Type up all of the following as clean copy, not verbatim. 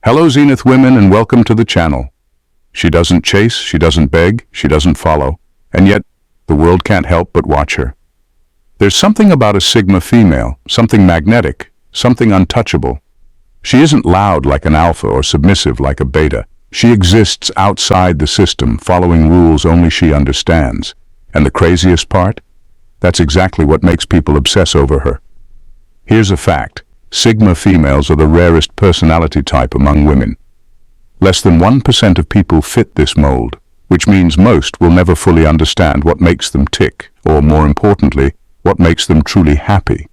Hello Zenith women and welcome to the channel. She doesn't chase, she doesn't beg, she doesn't follow, and yet the world can't help but watch her. There's something about a Sigma female, something magnetic, something untouchable. She isn't loud like an alpha or submissive like a beta. She exists outside the system, following rules only she understands. And the craziest part? That's exactly what makes people obsess over her. Here's a fact. Sigma females are the rarest personality type among women. Less than 1% of people fit this mold, which means most will never fully understand what makes them tick, or more importantly, what makes them truly happy.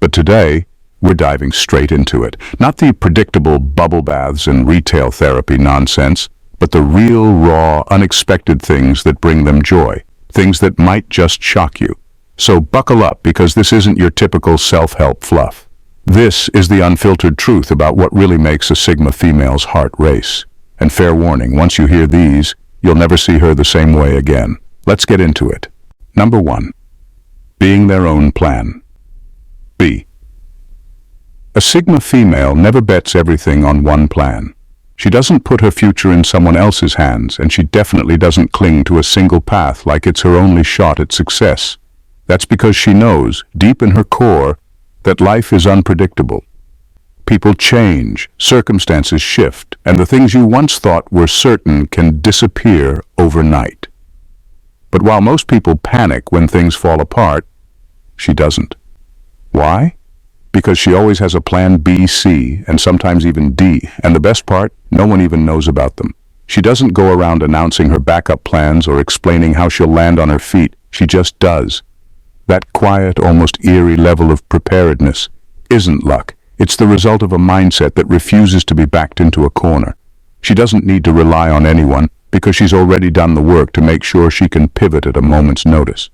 But today, we're diving straight into it. Not the predictable bubble baths and retail therapy nonsense, but the real, raw, unexpected things that bring them joy, things that might just shock you. So buckle up, because this isn't your typical self-help fluff. This is the unfiltered truth about what really makes a Sigma female's heart race. And fair warning, once you hear these, you'll never see her the same way again. Let's get into it. Number 1. Being their own plan. B. A Sigma female never bets everything on one plan. She doesn't put her future in someone else's hands, and she definitely doesn't cling to a single path like it's her only shot at success. That's because she knows, deep in her core, that life is unpredictable. People change, circumstances shift, and the things you once thought were certain can disappear overnight. But while most people panic when things fall apart, she doesn't. Why? Because she always has a plan B, C, and sometimes even D, and the best part, no one even knows about them. She doesn't go around announcing her backup plans or explaining how she'll land on her feet. She just does. That quiet, almost eerie level of preparedness isn't luck. It's the result of a mindset that refuses to be backed into a corner. She doesn't need to rely on anyone because she's already done the work to make sure she can pivot at a moment's notice.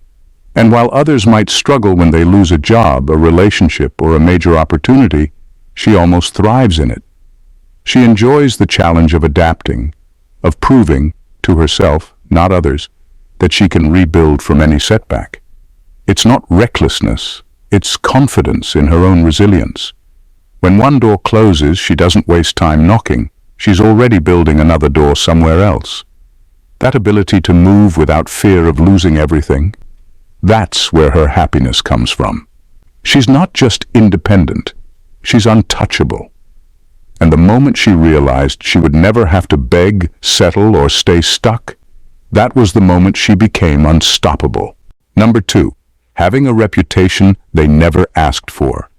And while others might struggle when they lose a job, a relationship, or a major opportunity, she almost thrives in it. She enjoys the challenge of adapting, of proving to herself, not others, that she can rebuild from any setback. It's not recklessness, it's confidence in her own resilience. When one door closes, she doesn't waste time knocking. She's already building another door somewhere else. That ability to move without fear of losing everything, that's where her happiness comes from. She's not just independent, she's untouchable. And the moment she realized she would never have to beg, settle, or stay stuck, that was the moment she became unstoppable. Number 2. Having a reputation they never asked for.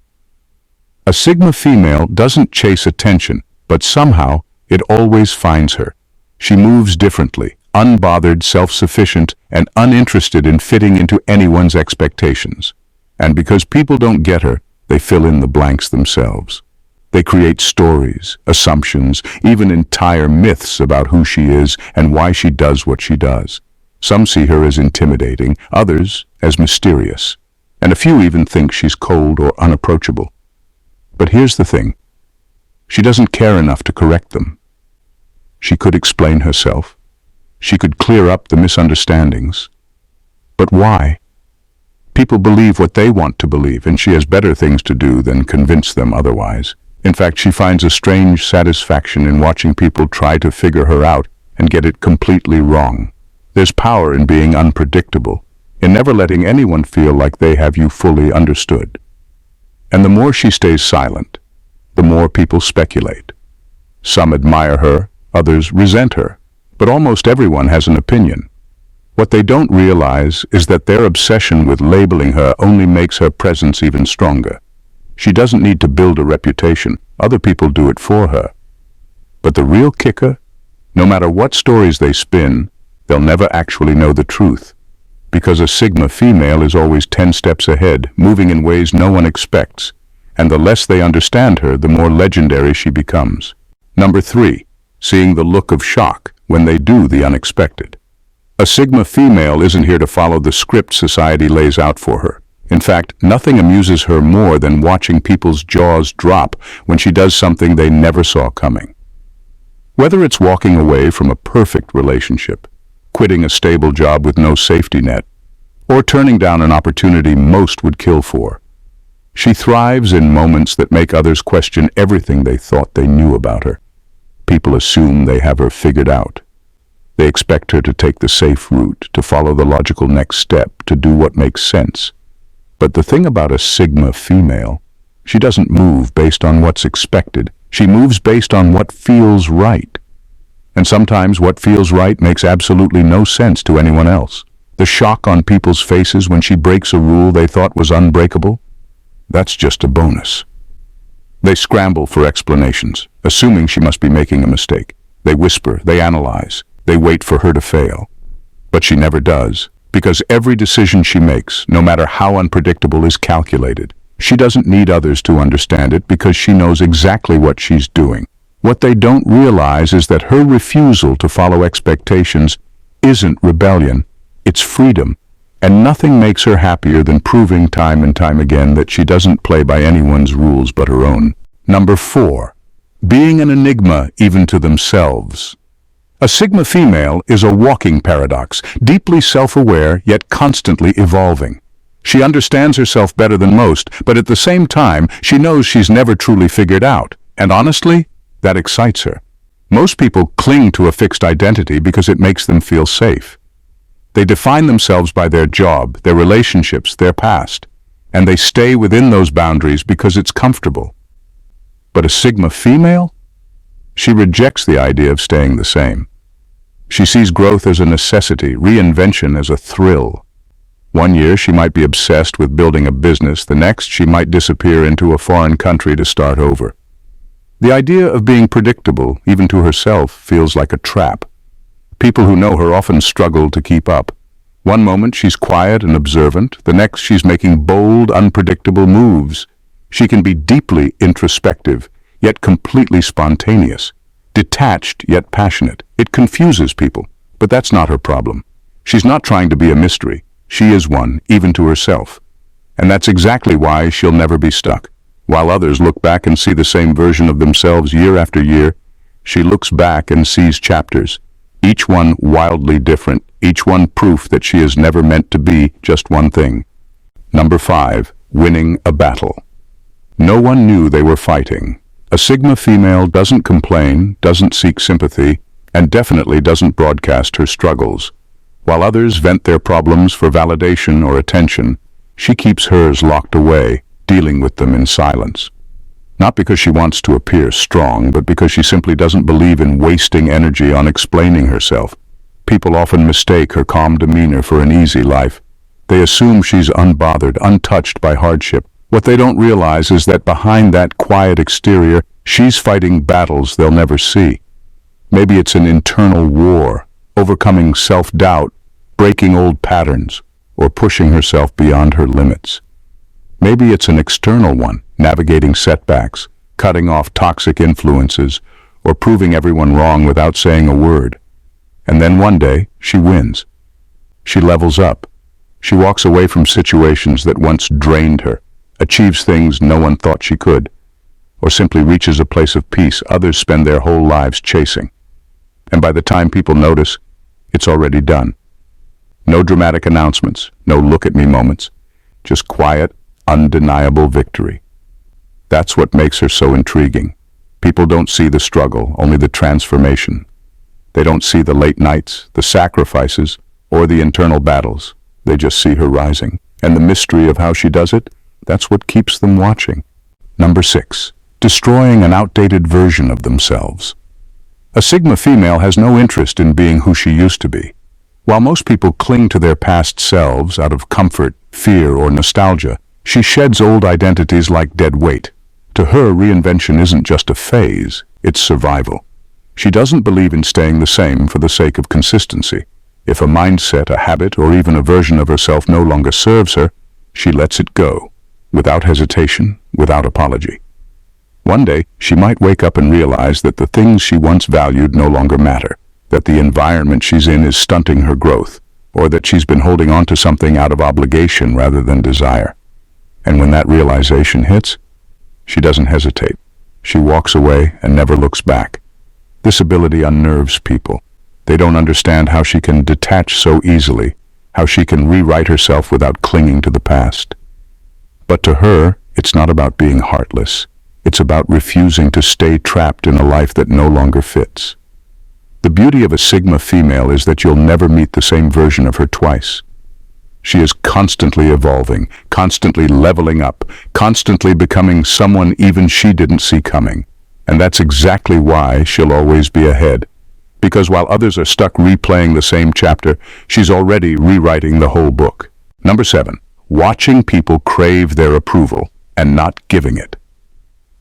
A Sigma female doesn't chase attention, but somehow it always finds her. She moves differently, unbothered, self-sufficient, and uninterested in fitting into anyone's expectations. And because people don't get her, they fill in the blanks themselves. They create stories, assumptions, even entire myths about who she is and why she does what she does. Some see her as intimidating, others as mysterious, and a few even think she's cold or unapproachable. But here's the thing. She doesn't care enough to correct them. She could explain herself. She could clear up the misunderstandings. But why? People believe what they want to believe, and she has better things to do than convince them otherwise. In fact, she finds a strange satisfaction in watching people try to figure her out and get it completely wrong. There's power in being unpredictable, in never letting anyone feel like they have you fully understood. And the more she stays silent, the more people speculate. Some admire her, others resent her, but almost everyone has an opinion. What they don't realize is that their obsession with labeling her only makes her presence even stronger. She doesn't need to build a reputation, other people do it for her. But the real kicker, no matter what stories they spin, they'll never actually know the truth, because a Sigma female is always 10 steps ahead, moving in ways no one expects, and the less they understand her, the more legendary she becomes. Number 3. Seeing the look of shock when they do the unexpected. A Sigma female isn't here to follow the script society lays out for her. In fact, nothing amuses her more than watching people's jaws drop when she does something they never saw coming. Whether it's walking away from a perfect relationship, quitting a stable job with no safety net, or turning down an opportunity most would kill for. She thrives in moments that make others question everything they thought they knew about her. People assume they have her figured out. They expect her to take the safe route, to follow the logical next step, to do what makes sense. But the thing about a Sigma female, she doesn't move based on what's expected. She moves based on what feels right. And sometimes what feels right makes absolutely no sense to anyone else. The shock on people's faces when she breaks a rule they thought was unbreakable, that's just a bonus. They scramble for explanations, assuming she must be making a mistake. They whisper, they analyze, they wait for her to fail. But she never does, because every decision she makes, no matter how unpredictable, is calculated. She doesn't need others to understand it because she knows exactly what she's doing. What they don't realize is that her refusal to follow expectations isn't rebellion, it's freedom. And nothing makes her happier than proving time and time again that she doesn't play by anyone's rules but her own. Number 4. Being an enigma even to themselves. A Sigma female is a walking paradox, deeply self-aware yet constantly evolving. She understands herself better than most, but at the same time, she knows she's never truly figured out. And honestly, that excites her. Most people cling to a fixed identity because it makes them feel safe. They define themselves by their job, their relationships, their past, and they stay within those boundaries because it's comfortable. But a Sigma female? She rejects the idea of staying the same. She sees growth as a necessity, reinvention as a thrill. One year she might be obsessed with building a business, the next she might disappear into a foreign country to start over. The idea of being predictable, even to herself, feels like a trap. People who know her often struggle to keep up. One moment she's quiet and observant, the next she's making bold, unpredictable moves. She can be deeply introspective, yet completely spontaneous. Detached, yet passionate. It confuses people, but that's not her problem. She's not trying to be a mystery. She is one, even to herself. And that's exactly why she'll never be stuck. While others look back and see the same version of themselves year after year, she looks back and sees chapters. Each one wildly different, each one proof that she is never meant to be just one thing. Number 5, winning a battle. No one knew they were fighting. A Sigma female doesn't complain, doesn't seek sympathy, and definitely doesn't broadcast her struggles. While others vent their problems for validation or attention, she keeps hers locked away, dealing with them in silence. Not because she wants to appear strong, but because she simply doesn't believe in wasting energy on explaining herself. People often mistake her calm demeanor for an easy life. They assume she's unbothered, untouched by hardship. What they don't realize is that behind that quiet exterior, she's fighting battles they'll never see. Maybe it's an internal war, overcoming self-doubt, breaking old patterns, or pushing herself beyond her limits. Maybe it's an external one, navigating setbacks, cutting off toxic influences, or proving everyone wrong without saying a word. And then one day, she wins. She levels up. She walks away from situations that once drained her, achieves things no one thought she could, or simply reaches a place of peace others spend their whole lives chasing. And by the time people notice, it's already done. No dramatic announcements, no look-at-me moments, just quiet, undeniable victory. That's what makes her so intriguing. People don't see the struggle, only the transformation. They don't see the late nights, the sacrifices, or the internal battles. They just see her rising. And the mystery of how she does it, that's what keeps them watching. Number 6, destroying an outdated version of themselves. A Sigma female has no interest in being who she used to be. While most people cling to their past selves out of comfort, fear, or nostalgia, she sheds old identities like dead weight. To her, reinvention isn't just a phase, it's survival. She doesn't believe in staying the same for the sake of consistency. If a mindset, a habit, or even a version of herself no longer serves her, she lets it go, without hesitation, without apology. One day, she might wake up and realize that the things she once valued no longer matter, that the environment she's in is stunting her growth, or that she's been holding on to something out of obligation rather than desire. And when that realization hits, she doesn't hesitate. She walks away and never looks back. This ability unnerves people. They don't understand how she can detach so easily, how she can rewrite herself without clinging to the past. But to her, it's not about being heartless. It's about refusing to stay trapped in a life that no longer fits. The beauty of a Sigma female is that you'll never meet the same version of her twice. She is constantly evolving, constantly leveling up, constantly becoming someone even she didn't see coming. And that's exactly why she'll always be ahead. Because while others are stuck replaying the same chapter, she's already rewriting the whole book. Number 7. Watching people crave their approval and not giving it.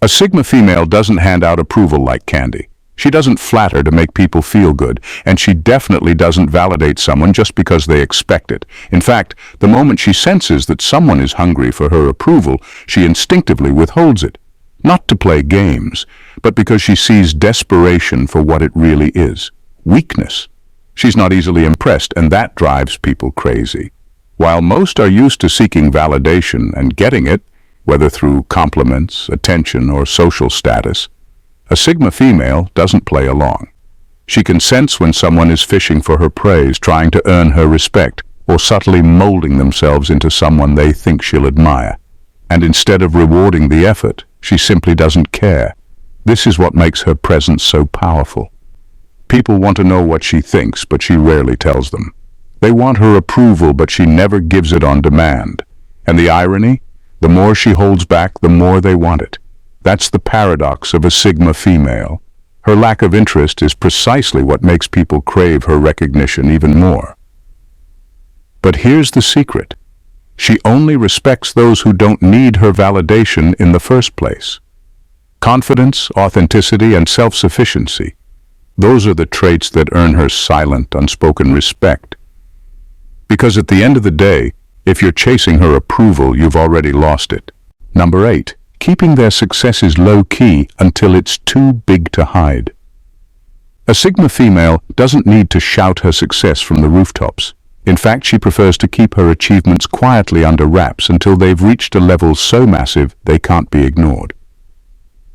A Sigma female doesn't hand out approval like candy. She doesn't flatter to make people feel good, and she definitely doesn't validate someone just because they expect it. In fact, the moment she senses that someone is hungry for her approval, she instinctively withholds it. Not to play games, but because she sees desperation for what it really is. Weakness. She's not easily impressed, and that drives people crazy. While most are used to seeking validation and getting it, whether through compliments, attention, or social status, a Sigma female doesn't play along. She can sense when someone is fishing for her praise, trying to earn her respect, or subtly molding themselves into someone they think she'll admire. And instead of rewarding the effort, she simply doesn't care. This is what makes her presence so powerful. People want to know what she thinks, but she rarely tells them. They want her approval, but she never gives it on demand. And the irony? The more she holds back, the more they want it. That's the paradox of a Sigma female. Her lack of interest is precisely what makes people crave her recognition even more. But here's the secret. She only respects those who don't need her validation in the first place. Confidence, authenticity, and self-sufficiency. Those are the traits that earn her silent, unspoken respect. Because at the end of the day, if you're chasing her approval, you've already lost it. Number 8. Keeping their successes low-key until it's too big to hide. A Sigma female doesn't need to shout her success from the rooftops. In fact, she prefers to keep her achievements quietly under wraps until they've reached a level so massive they can't be ignored.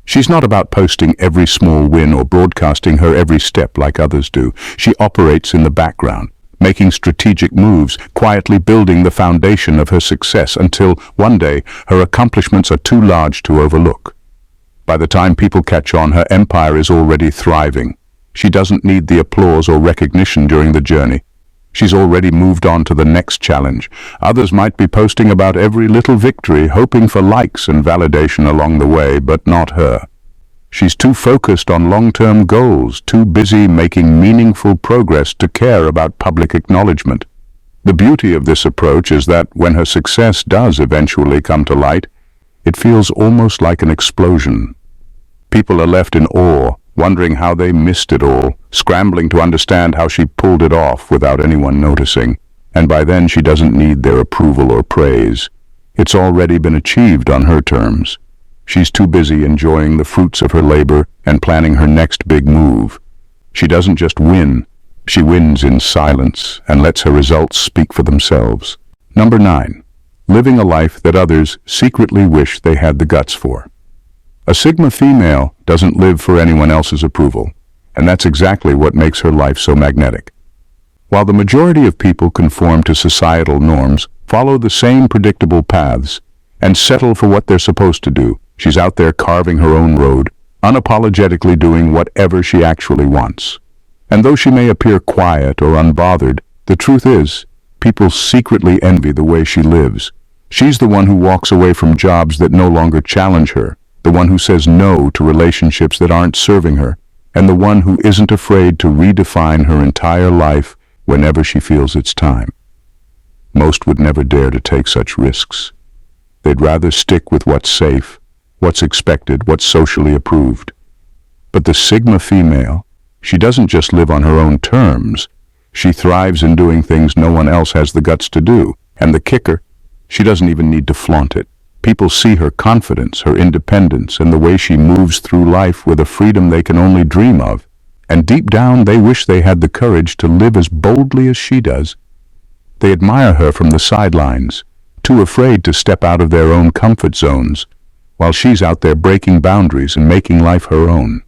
She's not about posting every small win or broadcasting her every step like others do. She operates in the background, making strategic moves, quietly building the foundation of her success until, one day, her accomplishments are too large to overlook. By the time people catch on, her empire is already thriving. She doesn't need the applause or recognition during the journey. She's already moved on to the next challenge. Others might be posting about every little victory, hoping for likes and validation along the way, but not her. She's too focused on long-term goals, too busy making meaningful progress to care about public acknowledgement. The beauty of this approach is that when her success does eventually come to light, it feels almost like an explosion. People are left in awe, wondering how they missed it all, scrambling to understand how she pulled it off without anyone noticing. And by then she doesn't need their approval or praise. It's already been achieved on her terms. She's too busy enjoying the fruits of her labor and planning her next big move. She doesn't just win, she wins in silence and lets her results speak for themselves. Number 9. Living a life that others secretly wish they had the guts for. A Sigma female doesn't live for anyone else's approval, and that's exactly what makes her life so magnetic. While the majority of people conform to societal norms, follow the same predictable paths, and settle for what they're supposed to do, she's out there carving her own road, unapologetically doing whatever she actually wants. And though she may appear quiet or unbothered, the truth is, people secretly envy the way she lives. She's the one who walks away from jobs that no longer challenge her, the one who says no to relationships that aren't serving her, and the one who isn't afraid to redefine her entire life whenever she feels it's time. Most would never dare to take such risks. They'd rather stick with what's safe, what's expected, what's socially approved. But the Sigma female, she doesn't just live on her own terms. She thrives in doing things no one else has the guts to do. And the kicker, she doesn't even need to flaunt it. People see her confidence, her independence, and the way she moves through life with a freedom they can only dream of. And deep down, they wish they had the courage to live as boldly as she does. They admire her from the sidelines, too afraid to step out of their own comfort zones, while she's out there breaking boundaries and making life her own.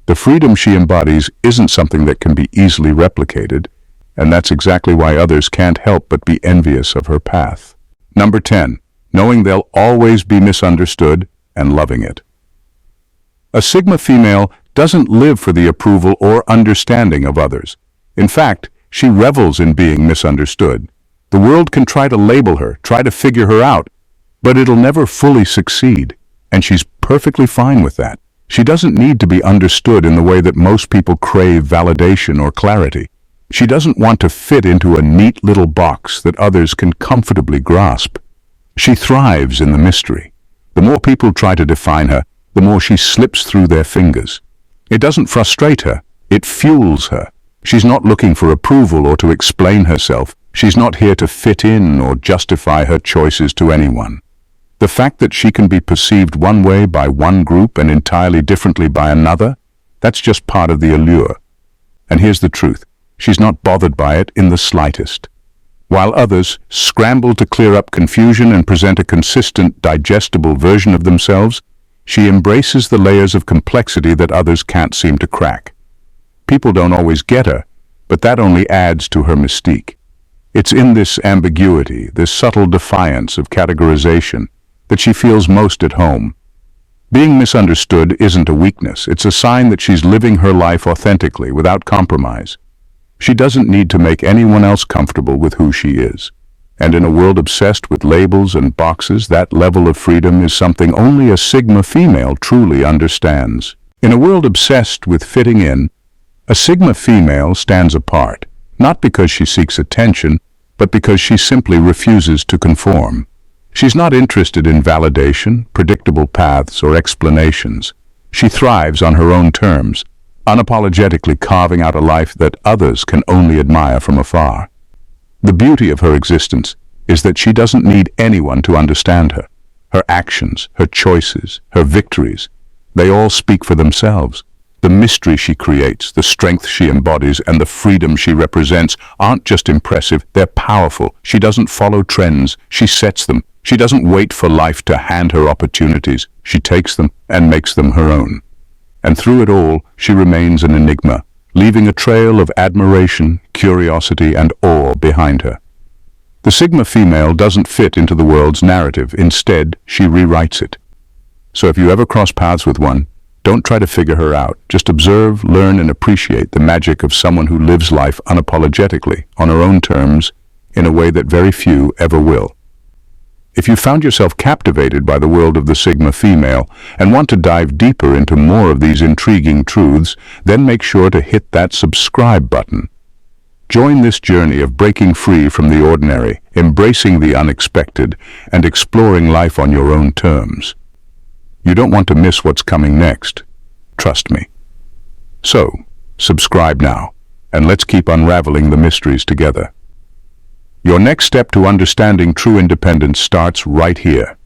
The freedom she embodies isn't something that can be easily replicated, and that's exactly why others can't help but be envious of her path. Number 10. Knowing they'll always be misunderstood and loving it. A Sigma female doesn't live for the approval or understanding of others. In fact, she revels in being misunderstood. The world can try to label her, try to figure her out, but it'll never fully succeed, and she's perfectly fine with that. She doesn't need to be understood in the way that most people crave validation or clarity. She doesn't want to fit into a neat little box that others can comfortably grasp. She thrives in the mystery. The more people try to define her, the more she slips through their fingers. It doesn't frustrate her, it fuels her. She's not looking for approval or to explain herself. She's not here to fit in or justify her choices to anyone. The fact that she can be perceived one way by one group and entirely differently by another, that's just part of the allure. And here's the truth, she's not bothered by it in the slightest. While others scramble to clear up confusion and present a consistent, digestible version of themselves, she embraces the layers of complexity that others can't seem to crack. People don't always get her, but that only adds to her mystique. It's in this ambiguity, this subtle defiance of categorization, that she feels most at home. Being misunderstood isn't a weakness, it's a sign that she's living her life authentically, without compromise. She doesn't need to make anyone else comfortable with who she is. And in a world obsessed with labels and boxes, that level of freedom is something only a Sigma female truly understands. In a world obsessed with fitting in, a Sigma female stands apart, not because she seeks attention, but because she simply refuses to conform. She's not interested in validation, predictable paths, or explanations. She thrives on her own terms, unapologetically carving out a life that others can only admire from afar. The beauty of her existence is that she doesn't need anyone to understand her. Her actions, her choices, her victories, they all speak for themselves. The mystery she creates, the strength she embodies, and the freedom she represents aren't just impressive, they're powerful. She doesn't follow trends, she sets them. She doesn't wait for life to hand her opportunities. She takes them and makes them her own. And through it all, she remains an enigma, leaving a trail of admiration, curiosity, and awe behind her. The Sigma female doesn't fit into the world's narrative. Instead, she rewrites it. So if you ever cross paths with one, don't try to figure her out. Just observe, learn, and appreciate the magic of someone who lives life unapologetically, on her own terms, in a way that very few ever will. If you found yourself captivated by the world of the Sigma female and want to dive deeper into more of these intriguing truths, then make sure to hit that subscribe button. Join this journey of breaking free from the ordinary, embracing the unexpected, and exploring life on your own terms. You don't want to miss what's coming next. Trust me. So, subscribe now, and let's keep unraveling the mysteries together. Your next step to understanding true independence starts right here.